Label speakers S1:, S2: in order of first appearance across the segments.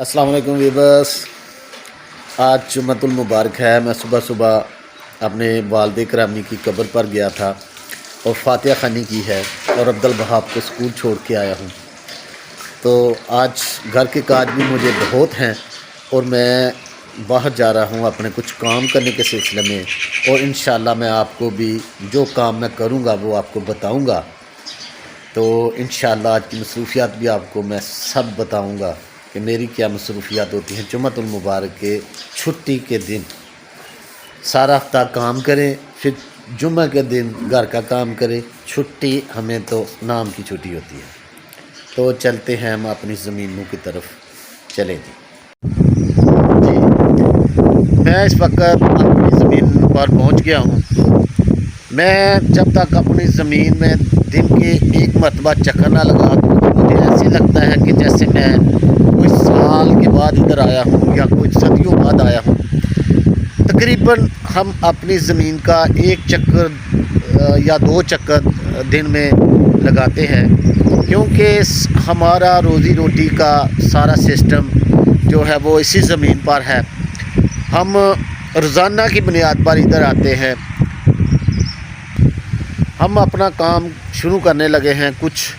S1: अस्सलाम वालेकुम वीवर्स। आज जुम्मतुल मुबारक है। मैं सुबह सुबह अपने वालिद करामी की कब्र पर गया था और फातिहा खानी की है और अब्दुल वहाब को स्कूल छोड़ के आया हूँ। तो आज घर के काज भी मुझे बहुत हैं और मैं बाहर जा रहा हूँ अपने कुछ काम करने के सिलसिले में, और इंशाअल्लाह मैं आपको भी जो काम मैं करूँगा वो आपको बताऊँगा। तो इंशाअल्लाह आज की मसरूफियात भी आपको मैं सब बताऊँगा कि मेरी क्या मसरूफियात होती हैं। जुम्मतुल मुबारक के छुट्टी के दिन सारा हफ्ता काम करें, फिर जुम्मे के दिन घर का काम करें। छुट्टी हमें तो नाम की छुट्टी होती है। तो चलते हैं हम अपनी ज़मीनों की तरफ, चलें जी। मैं इस वक्त अपनी ज़मीन पर पहुंच गया हूं। मैं जब तक अपनी ज़मीन में दिन के एक मरतबा चक्कर ना लगा दूँ, मुझे ऐसे लगता है कि जैसे मैं कोई साल के बाद इधर आया हूँ या कुछ सदियों बाद आया हूँ। तकरीबन हम अपनी ज़मीन का एक चक्कर या दो चक्कर दिन में लगाते हैं, क्योंकि हमारा रोज़ी रोटी का सारा सिस्टम जो है वो इसी ज़मीन पर है। हम रोज़ाना की बुनियाद पर इधर आते हैं। हम अपना काम शुरू करने लगे हैं। कुछ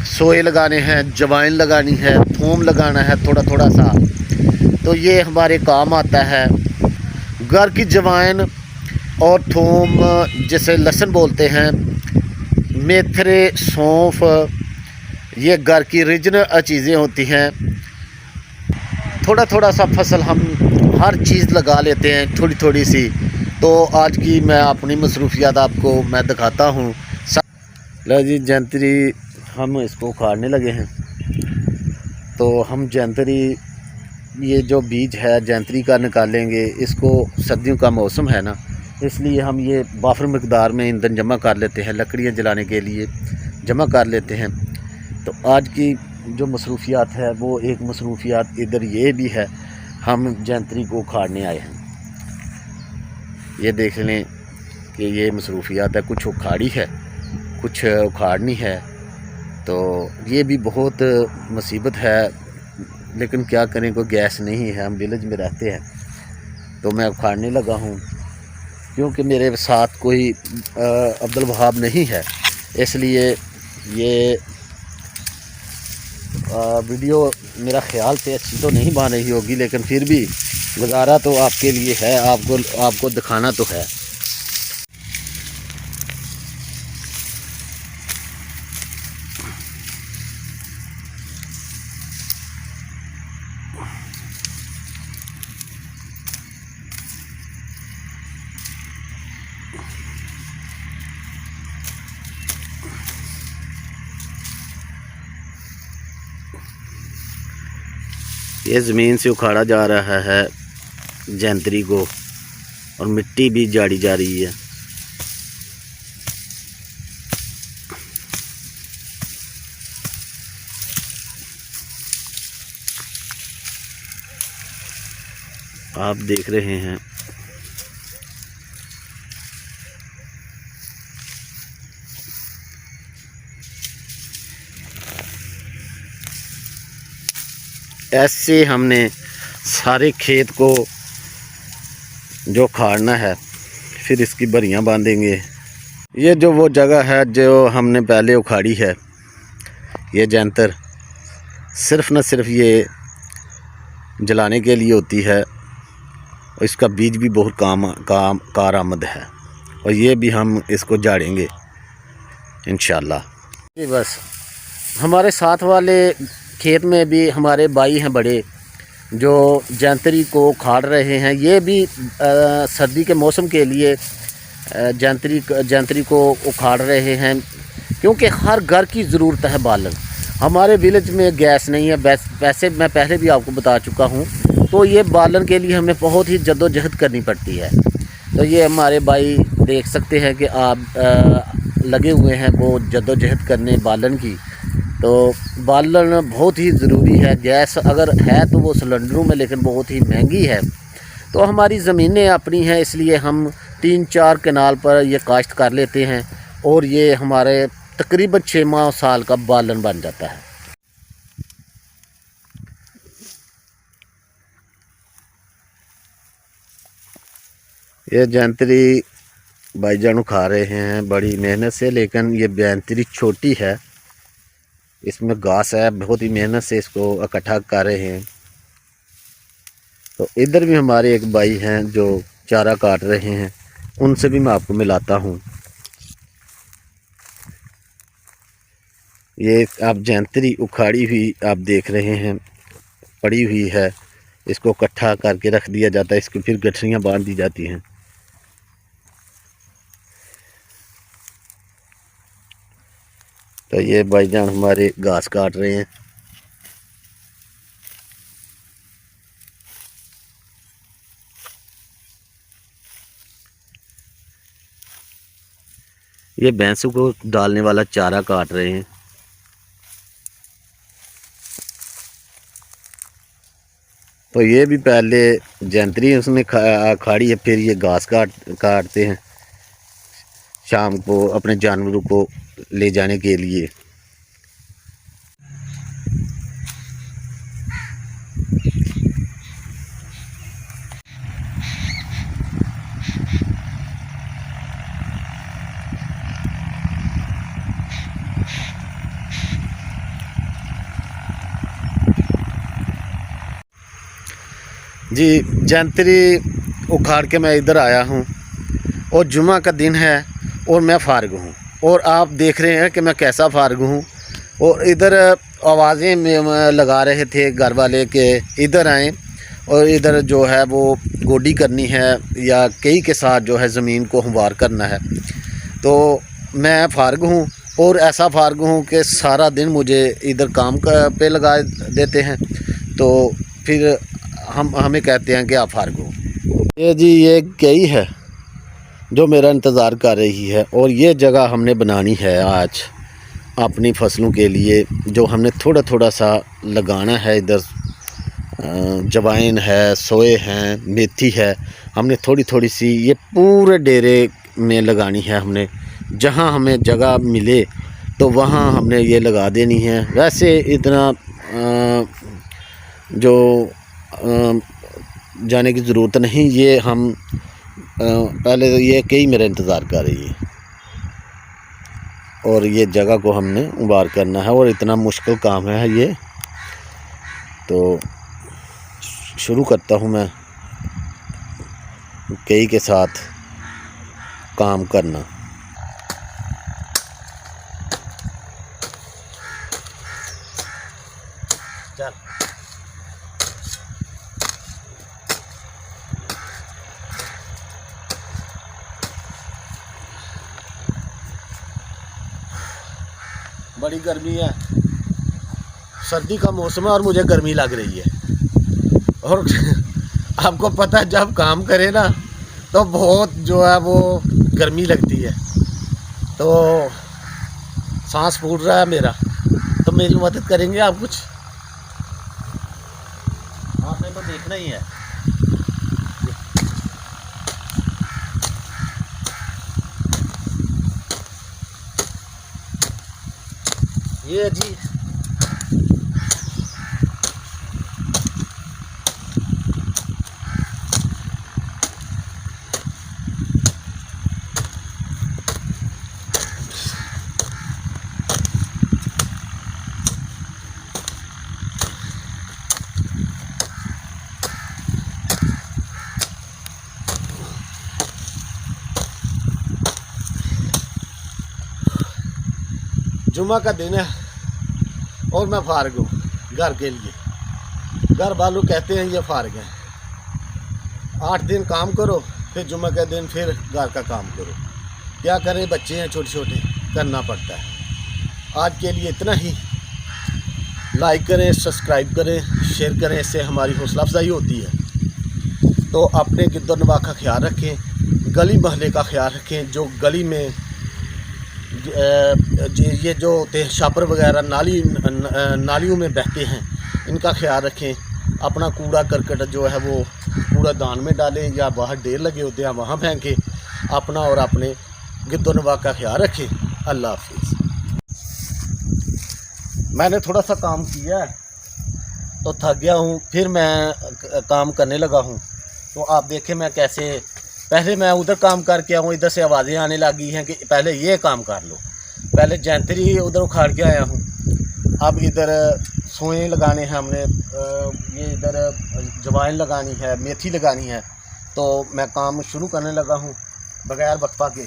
S1: सोए लगाने हैं, जवाइन लगानी है, थूम लगाना है थोड़ा थोड़ा सा, तो ये हमारे काम आता है। घर की जवाइन और थूम, जैसे लहसुन बोलते हैं, मेथरे, सौंफ, ये घर की रीजनल चीज़ें होती हैं। थोड़ा थोड़ा सा फसल हम हर चीज़ लगा लेते हैं, थोड़ी थोड़ी सी। तो आज की मैं अपनी मसरूफियात आपको मैं दिखाता हूँ। लो जी, जैंतरी हम इसको उखाड़ने लगे हैं। तो हम जैंतरी, ये जो बीज है जैंतरी का निकालेंगे। इसको सर्दियों का मौसम है ना, इसलिए हम ये वाफर मकदार में ईंधन जमा कर लेते हैं, लकड़ियाँ जलाने के लिए जमा कर लेते हैं। तो आज की जो मसरूफियात है वो एक मसरूफियात इधर ये भी है, हम जैंतरी को उखाड़ने आए हैं। ये देख लें कि ये मसरूफियात है, कुछ उखाड़ी है, कुछ उखाड़नी है। तो ये भी बहुत मुसीबत है, लेकिन क्या करें, कोई गैस नहीं है, हम विलेज में रहते हैं। तो मैं उखाड़ने लगा हूँ, क्योंकि मेरे साथ कोई अब्दुल वहाब नहीं है, इसलिए ये वीडियो मेरा ख्याल से अच्छी तो नहीं बन रही होगी, लेकिन फिर भी गुजारा तो आपके लिए है, आपको दिखाना तो है। ये ज़मीन से उखाड़ा जा रहा है जैंतरी को, और मिट्टी भी जाड़ी जा रही है। आप देख रहे हैं ऐसे हमने सारे खेत को जो खाड़ना है, फिर इसकी बरियां बांधेंगे। ये जो वो जगह है जो हमने पहले उखाड़ी है, ये जैंतर सिर्फ़ न सिर्फ ये जलाने के लिए होती है, और इसका बीज भी बहुत कारआमद है, और ये भी हम इसको झाड़ेंगे इंशाअल्लाह। बस हमारे साथ वाले खेत में भी हमारे भाई हैं बड़े, जो जैंतरी को उखाड़ रहे हैं। ये भी सर्दी के मौसम के लिए जैंतरी को उखाड़ रहे हैं, क्योंकि हर घर की ज़रूरत है बालन। हमारे विलेज में गैस नहीं है, वैसे मैं पहले भी आपको बता चुका हूँ। तो ये बालन के लिए हमें बहुत ही जद्दोजहद करनी पड़ती है। तो ये हमारे भाई देख सकते हैं कि आप लगे हुए हैं वो जद्दोजहद करने बालन की। तो बालन बहुत ही ज़रूरी है। गैस अगर है तो वो सिलेंडरों में, लेकिन बहुत ही महंगी है। तो हमारी ज़मीनें अपनी हैं, इसलिए हम 3-4 कनाल पर ये काश्त कर लेते हैं, और ये हमारे तकरीबन 6 माह साल का बालन बन जाता है। ये जैंतरी भाईजान खा रहे हैं बड़ी मेहनत से, लेकिन ये जैंतरी छोटी है, इसमें घास है, बहुत ही मेहनत से इसको इकट्ठा कर रहे हैं। तो इधर भी हमारे एक भाई हैं जो चारा काट रहे हैं, उनसे भी मैं आपको मिलाता हूँ। ये आप जैंतरी उखाड़ी हुई आप देख रहे हैं, पड़ी हुई है, इसको इकट्ठा करके रख दिया जाता है, इसकी फिर गठरियाँ बांध दी जाती हैं। तो ये भाईजान हमारे घास काट रहे हैं। ये भैंसों को डालने वाला चारा काट रहे हैं। तो ये भी पहले जैंतरी उसने खाड़ी है, फिर ये घास काटते हैं शाम को अपने जानवरों को ले जाने के लिए। जी, जैंतरी उखाड़ के मैं इधर आया हूँ और जुमा का दिन है और मैं फारिग हूँ, और आप देख रहे हैं कि मैं कैसा फारिग हूँ। और इधर आवाज़ें में लगा रहे थे घर वाले के इधर आएँ, और इधर जो है वो गोडी करनी है या कई के साथ जो है ज़मीन को हमवार करना है। तो मैं फारिग हूँ, और ऐसा फारिग हूँ कि सारा दिन मुझे इधर काम पे लगा देते हैं, तो फिर हमें कहते हैं कि आप फारिग हो। ये जी ये कई है जो मेरा इंतज़ार कर रही है, और ये जगह हमने बनानी है आज अपनी फसलों के लिए, जो हमने थोड़ा थोड़ा सा लगाना है। इधर जवाइन है, सोए हैं, मेथी है, हमने थोड़ी थोड़ी सी ये पूरे डेरे में लगानी है। हमने जहाँ हमें जगह मिले तो वहाँ हमने ये लगा देनी है। वैसे इतना जो जाने की ज़रूरत नहीं, ये हम पहले तो ये कई मेरा इंतज़ार कर रही है, और ये जगह को हमने उबार करना है, और इतना मुश्किल काम है ये। तो शुरू करता हूँ मैं कई के साथ काम करना। चल बड़ी गर्मी है, सर्दी का मौसम है और मुझे गर्मी लग रही है। और आपको पता है जब काम करे ना तो बहुत जो है वो गर्मी लगती है, तो सांस फूल रहा है मेरा। तो मेरी मदद करेंगे आप कुछ? आपने तो देखना ही है। ये जी जुमा का दिन है और मैं फारिग हूँ घर के लिए। घर वालों कहते हैं ये फारिग है, 8 दिन काम करो, फिर जुमा के दिन फिर घर का काम करो। क्या करें, बच्चे हैं छोटे छोटे, करना पड़ता है। आज के लिए इतना ही। लाइक करें, सब्सक्राइब करें, शेयर करें, इससे हमारी हौसला अफजाई होती है। तो अपने गिरदोनवा का ख्याल रखें, गली महल्ले का ख्याल रखें। जो गली में ये जो होते हैं शापर वगैरह नालियों में बहते हैं, इनका ख्याल रखें। अपना कूड़ा करकट जो है वो कूड़ादान में डालें, या बाहर ढेर लगे होते हैं वहाँ फेंकें। अपना और अपने गिरदोनवा का ख्याल रखें। अल्लाह हाफिज़। मैंने थोड़ा सा काम किया है तो थक गया हूँ, फिर मैं काम करने लगा हूँ। तो आप देखें मैं कैसे पहले मैं उधर काम करके आऊँ, इधर से आवाज़ें आने लगी हैं कि पहले ये काम कर लो। पहले जैंतरी उधर उखाड़ के आया हूँ, अब इधर सोए लगाने हैं हमने, ये इधर जवाइन लगानी है, मेथी लगानी है। तो मैं काम शुरू करने लगा हूँ बगैर वक्फा के।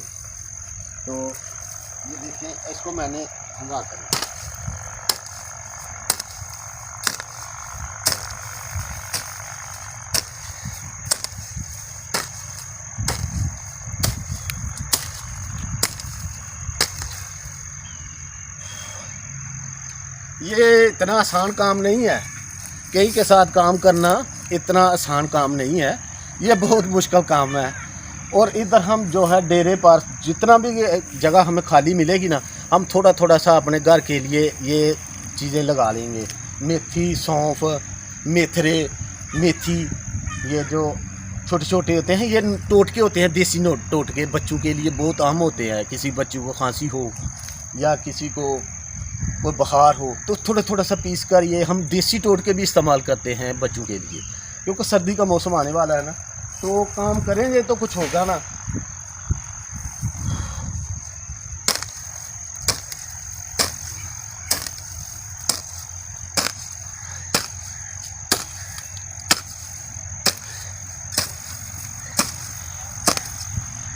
S1: तो ये देखें, इसको मैंने भुना कर, ये इतना आसान काम नहीं है। कई के साथ काम करना इतना आसान काम नहीं है, ये बहुत मुश्किल काम है। और इधर हम जो है डेरे पर जितना भी जगह हमें खाली मिलेगी ना, हम थोड़ा थोड़ा सा अपने घर के लिए ये चीज़ें लगा लेंगे। मेथी, सौंफ, मेथरे, मेथी, ये जो छोटे छोटे होते हैं, ये टोटके होते हैं, देसी टोटके बच्चों के लिए बहुत आम होते हैं। किसी बच्चों को खांसी हो या किसी को कोई बुखार हो तो थोड़ा थोड़ा सा पीस कर ये हम देसी टोटके भी इस्तेमाल करते हैं बच्चों के लिए, क्योंकि सर्दी का मौसम आने वाला है ना, तो काम करेंगे तो कुछ होगा ना।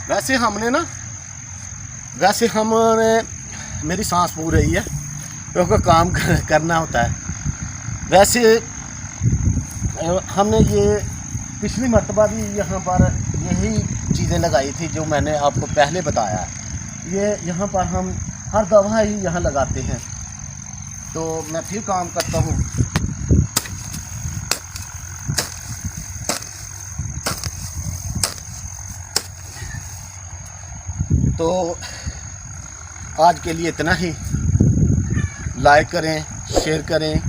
S1: वैसे हमने मेरी सांस फूल रही है क्योंकि काम करना होता है। वैसे हमने ये पिछली मर्तबा भी यहाँ पर यही चीज़ें लगाई थी जो मैंने आपको पहले बताया। ये यहाँ पर हम हर दवा ही यहाँ लगाते हैं। तो मैं फिर काम करता हूँ। तो आज के लिए इतना ही। लाइक करें, शेयर करें,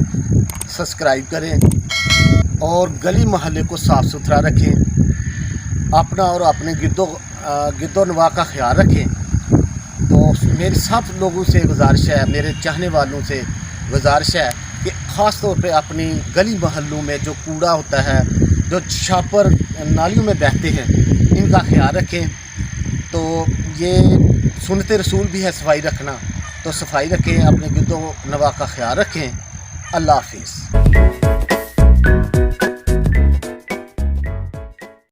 S1: सब्सक्राइब करें और गली मोहल्ले को साफ़ सुथरा रखें। अपना और अपने गिद्दो नवा का ख्याल रखें। तो मेरी सब लोगों से गुजारिश है, मेरे चाहने वालों से गुजारिश है कि ख़ास तौर पे अपनी गली मोहल्लों में जो कूड़ा होता है, जो छापर नालियों में बहते हैं, इनका ख्याल रखें। तो ये सुन्नते रसूल भी है सफाई रखना, तो सफाई रखें, अपने गिद्दो नवा का ख्याल रखें। अल्लाह हाफिज़।